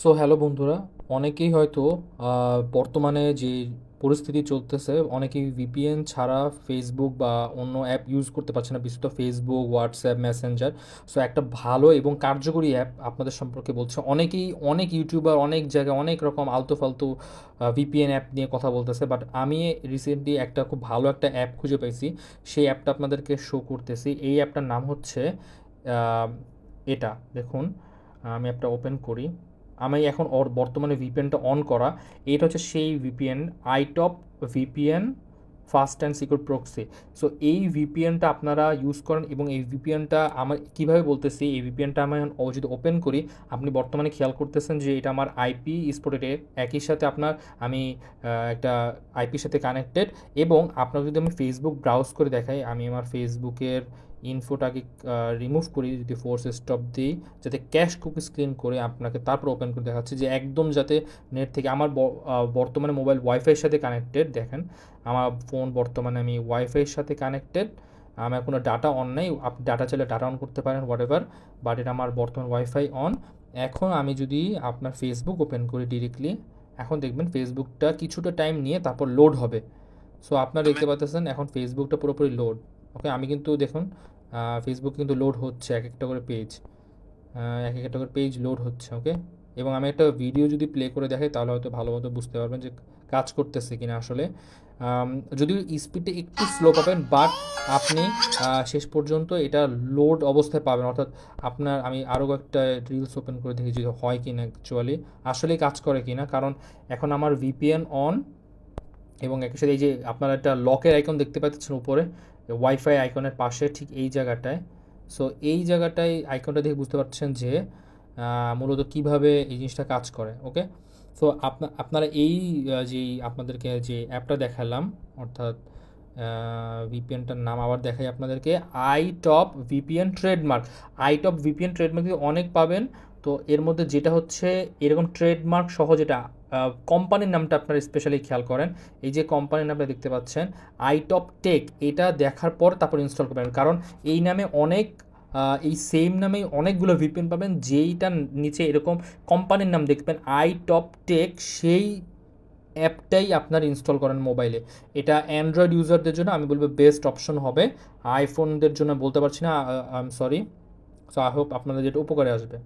So hello বন্ধুরা, অনেকেই হয়তো বর্তমানে যে পরিস্থিতি চলতেছে, অনেকেই ভিপিএন ছাড়া ফেসবুক বা অন্য অ্যাপ ইউজ করতে পারছে না, বিশেষত ফেসবুক, হোয়াটসঅ্যাপ, মেসেঞ্জার। সো একটা ভালো এবং কার্যকরী অ্যাপ আপনাদের সম্পর্কে বলছে। অনেকেই, অনেক ইউটিউবার অনেক জায়গায় অনেক রকম আলতু ফালতু ভিপিএন অ্যাপ নিয়ে কথা বলতেছে, বাট আমি রিসেন্টলি একটা খুব ভালো একটা অ্যাপ খুঁজে পেয়েছি। সেই অ্যাপটা আপনাদেরকে শো করতেছি। এই অ্যাপটার নাম হচ্ছে আহ, এটা দেখুন। আমি অ্যাপটা ওপেন করি। আমি এখন বর্তমানে ভিপিএনটা অন করা। এটা হচ্ছে সেই VPN, iTop VPN fast and secure proxy. So এই ভিপিএনটা আপনারা ইউজ করেন এবং এই ভিপিএনটা আমার কীভাবে বলতেছি, এই ভিপিএনটা আমি যদি ওপেন করি, আপনি বর্তমানে খেয়াল করতেছেন যে এটা আমার আইপি স্পটের একই সাথে আপনার আমি একটা আইপির সাথে কানেক্টেড। এবং আপনার যদি আমি ফেসবুক ব্রাউজ করে দেখাই, আমি আমার ফেসবুকের ইনফোটাকে রিমুভ করি, যদি ফোর্স স্টপ দিই, যাতে ক্যাশ কুকি স্ক্রিন করে আপনাকে তারপর ওপেন করে দেখাচ্ছে যে একদম যাতে নেট থেকে আমার বর্তমানে মোবাইল ওয়াইফাইয়ের সাথে কানেক্টেড। দেখেন আমার ফোন বর্তমানে আমি ওয়াইফাইয়ের সাথে কানেক্টেড, আমার কোনো ডাটা অন নেই। আপনি ডাটা চাইলে ডাটা অন করতে পারেন, হোয়াট এভার, বাট এটা আমার বর্তমান ওয়াইফাই অন। এখন আমি যদি আপনার ফেসবুক ওপেন করি ডিরেক্টলি, এখন দেখবেন ফেসবুকটা কিছুটা টাইম নিয়ে তারপর লোড হবে। সো আপনারা দেখতে পাচ্ছেন এখন ফেসবুকটা পুরোপুরি লোড। ওকে, আমি কিন্তু দেখুন ফেসবুক কিন্তু লোড হচ্ছে এক একটা করে পেজ, এক একটা করে পেজ লোড হচ্ছে। ওকে, এবং আমি একটা ভিডিও যদি প্লে করে দেখাই তাহলে হয়তো ভালো মতো বুঝতে পারবেন যে কাজ করতেছে কিনা আসলে। যদিও স্পিডটা একটু স্লো পাবেন, বাট আপনি শেষ পর্যন্ত এটা লোড অবস্থায় পাবেন। অর্থাৎ আপনার, আমি আরও একটা রিলস ওপেন করে দেখি যে হয় কি না, অ্যাকচুয়ালি আসলেই কাজ করে কি না। কারণ এখন আমার ভিপিএন অন এবং একই সাথে এই যে আপনারা একটা লকের আইকন দেখতে পাচ্ছেন উপরে ওয়াইফাই আইকনের পাশে, ঠিক এই জায়গাটায়। সো এই জায়গাটায় আইকনটা দেখে বুঝতে পারছেন যে মূলত কিভাবে এই জিনিসটা কাজ করে। ওকে, সো আপনারা এই যেই আপনাদেরকে যে অ্যাপটা দেখালাম, অর্থাৎ ভিপিএনটার নাম আবার দেখাই আপনাদেরকে, আইটপ ভিপিএন ট্রেডমার্ক। আইটপ ভিপিএন ট্রেডমার্ক অনেক পাবেন। তো এর মধ্যে যেটা হচ্ছে এরকম ট্রেডমার্ক সহ, যেটা কোম্পানির নামটা আপনারা স্পেশালি খেয়াল করেন। এই যে কোম্পানির নামটা দেখতে পাচ্ছেন আইটপ টেক, এটা দেখার পর তারপর ইনস্টল করবেন। কারণ এই নামে অনেক এই সেম নামেই অনেকগুলো ভিপিএন পাবেন, যেইটার নিচে এরকম কোম্পানির নাম দেখবেন আইটপ টেক, সেই অ্যাপটাই আপনার ইনস্টল করেন মোবাইলে। এটা অ্যান্ড্রয়েড ইউজারদের জন্য আমি বলবো বেস্ট অপশন হবে, আইফোনদের জন্য বলতে পারছি না, I am sorry. So I hope আপনাদের যেটা উপকারে আসবে।